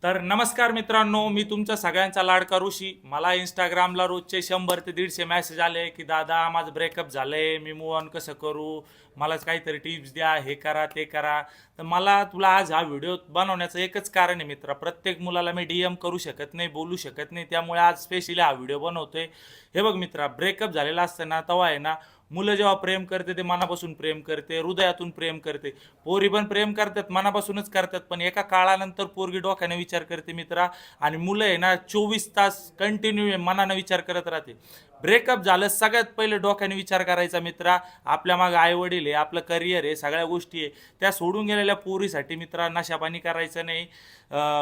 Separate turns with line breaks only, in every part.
तर नमस्कार मित्रांनो, मी तुमचा सगळ्यांचा लाडका ऋषी. मला इंस्टाग्रामला रोजचे 100 ते 150 मेसेज आले की दादा माझं ब्रेकअप झालंय, मी मूव ऑन कसं करू, मलाच काहीतरी टिप्स द्या, हे करा ते करा. तर मला तुला आज हा व्हिडिओ बनवण्याचं एकच कारण आहे मित्रा. प्रत्येक मुलाला मी DM करू शकत नाही, बोलू शकत नाही, त्यामुळे आज स्पेशली हा व्हिडिओ बनवतोय. हे बघ मित्रा, ब्रेकअप झालेला असतं ना तेव्हा आहे ना, मुलं जेव्हा प्रेम करते ते मनापासून प्रेम करते, हृदयातून प्रेम करते. पोरी पण प्रेम करतात, मनापासूनच करतात, पण एका काळानंतर पोरगी डोक्याने विचार करते मित्रा. आणि मुलं आहे ना 24 तास कंटिन्यू मनानं विचार करत राहते. ब्रेकअप झालं, सगळ्यात पहिले डोक्याने विचार करायचा मित्रा. आपल्या मागे आई वडील आहे, आपलं करिअर आहे, सगळ्या गोष्टी आहे. त्या सोडून गेलेल्या पोरीसाठी मित्रा नशापाणी करायचं नाही,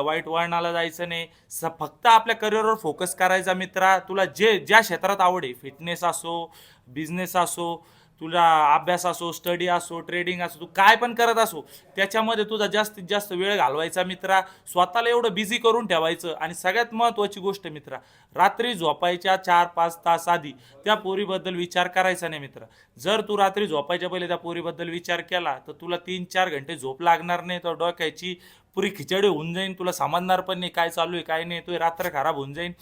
वाईट वळणाला जायचं नाही. फक्त आपल्या करिअरवर फोकस करायचा मित्रा. तुला ज्या क्षेत्रात आवड आहे, फिटनेस असो, बिझनेस असो, तुला अभ्यास असो, स्टडी असो, ट्रेडिंग असो, तू काय पण करत असो, त्याच्यामध्ये तुझा जास्तीत जास्त वेळ घालवायचा मित्रा. स्वतःला एवढं बिझी करून ठेवायचं. आणि सगळ्यात महत्त्वाची गोष्ट मित्रा, रात्री झोपायच्या 4-5 तास आधी त्या पोरीबद्दल विचार करायचा नाही मित्रा. जर तू रात्री झोपायच्या पहिले त्या पोरीबद्दल विचार केला तर तुला 3-4 घंटे झोप लागणार नाही, तर डोक्याची पुरी खिचडी होऊन जाईल, तुला समजणार पण नाही काय चालू आहे काय नाही, तो रात्र खराब होऊन जाईल.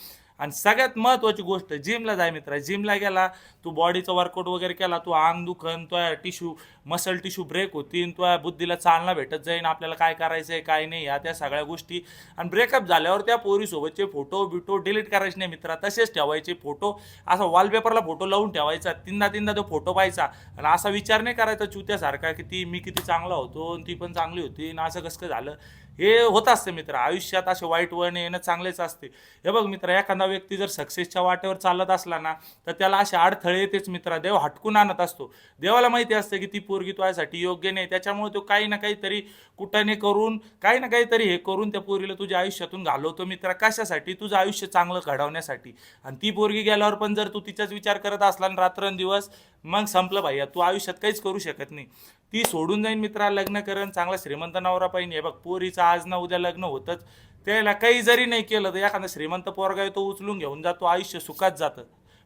आणि सगळ्यात महत्त्वाची गोष्ट, जिमला जाय मित्रा. जिमला गेला, तू बॉडीचा वर्कआउट वगैरे केला, तू अंग दुखन, तो मसल टिश्यू ब्रेक होतील, तो बुद्धीला चालना भेटत जाईन, आपल्याला काय करायचं आहे काय नाही, ह्या त्या सगळ्या गोष्टी. आणि ब्रेकअप झाल्यावर त्या पोरीसोबतचे फोटो डिलीट करायचे नाही मित्रा, तसेच ठेवायचे फोटो. असा वॉलपेपरला फोटो लावून ठेवायचा, तीनदा तीनदा तो फोटो पाहायचा. आणि असा विचार नाही करायचा चुत्यासारखा की मी किती चांगला होतो ती पण चांगली होती आणि असं कसं झालं. हे होत असते मित्र, आयुष्यात असे वाईट वळण येणं चांगलेच असते. हे बघ मित्र, एखादा व्यक्ती जर सक्सेसच्या वाटेवर चालत असला ना, तर त्याला असे अडथळे येतेच मित्रा. देव हटकून आणत असतो. देवाला माहिती असते की ती पोरगी तुझ्यासाठी योग्य नाही, त्याच्यामुळे तो काही ना काहीतरी कुटाने करून, काही ना काहीतरी हे करून त्या पोरीला तुझ्या आयुष्यातून घालवतो मित्रा. कशासाठी? तुझं आयुष्य चांगलं घडवण्यासाठी. आणि ती पोरगी गेल्यावर पण जर तू तिचाच विचार करत असला ना रात्रंदिवस, मग संपलं भैया, तू आयुष्यात काहीच करू शकत नाही. ती सोडून जाईन मित्रा, लग्न करण, चांगला श्रीमंत नवरा पाहिजे. हे बघ, पोरीचं आज ना उद्या लग्न होतच. त्याला काही जरी नाही केलं तर एखादा श्रीमंत पोरगा आहे, तो उचलून घेऊन जातो, आयुष्य सुखात जातं.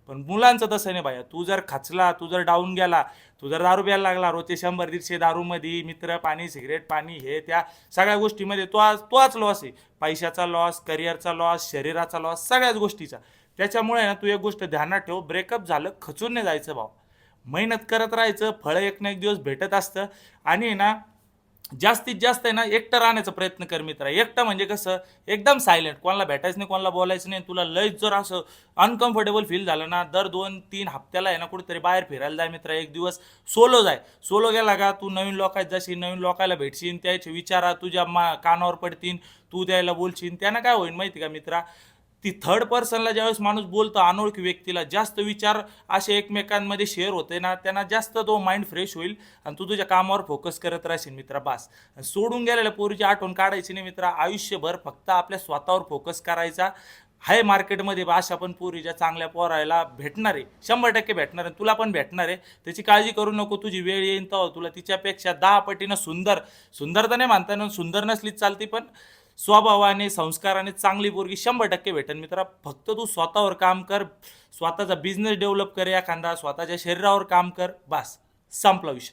पण मुलांचं तसं नाही बाया. तू जर खचला, तू जर डाऊन गेला, तू जर दारू प्यायला लागला, रोजचे 100-150 दारूमध्ये मित्र, पाणी, सिगरेट, पाणी, हे त्या सगळ्या गोष्टीमध्ये तोच लॉस आहे. पैशाचा लॉस, करिअरचा लॉस, शरीराचा लॉस, सगळ्याच गोष्टीचा. त्याच्यामुळे ना तू एक गोष्ट ध्यानात ठेव, ब्रेकअप झालं खचून नाही जायचं भाऊ. मेहनत करत राहायचं, फळं एक ना एक दिवस भेटत असतं. आणि ना जास्तीत जास्त आहे ना एकटं राहण्याचा प्रयत्न कर मित्रा. एकटं म्हणजे कसं, एकदम सायलेंट, कोणाला भेटायचं नाही, कोणाला बोलायचं नाही. तुला लयच जर असं अनकम्फर्टेबल फील झालं ना, दर 2-3 हप्त्याला आहे ना कुठेतरी बाहेर फिरायला जाय मित्रा. एक दिवस सोलो जाय. सोलो गेला का तू नवीन लोकात जाशील, नवीन लोकायला भेटशील, त्याचे विचारा तुझ्या कानावर पडतील, तू त्याला बोलशील. त्यानं काय होईल माहिती का मित्रा, ती थर्ड पर्सनला ज्यावेळेस माणूस बोलतो अनोळखी व्यक्तीला, जास्त विचार असे एकमेकांमध्ये शेअर होते ना, त्यांना जास्त तो माइंड फ्रेश होईल आणि तू तुझ्या कामावर फोकस करत राहशील मित्रा. बास. सोडून गेलेल्या पोरीची आठवण काढायची नाही मित्रा. आयुष्यभर फक्त आपल्या स्वतःवर फोकस करायचा. हाय मार्केटमध्ये अशा पण पोरीच्या चांगल्या पोरायला भेटणार आहे, 100% भेटणार आहे, तुला पण भेटणार आहे. त्याची काळजी करू नको. तुझी वेळ येईन तर तुला तिच्यापेक्षा 10 पटीनं सुंदर तर नाही म्हणता येणार, सुंदर नसलीच चालती, पण स्वभावाने, संस्काराने चांगली पोरगी 100% भेटेल मित्रा. फक्त तू स्वतःवर काम कर, स्वतःचा बिझनेस डेव्हलप कर, एखादा स्वतःच्या शरीरावर काम कर, बस, संपला विषय.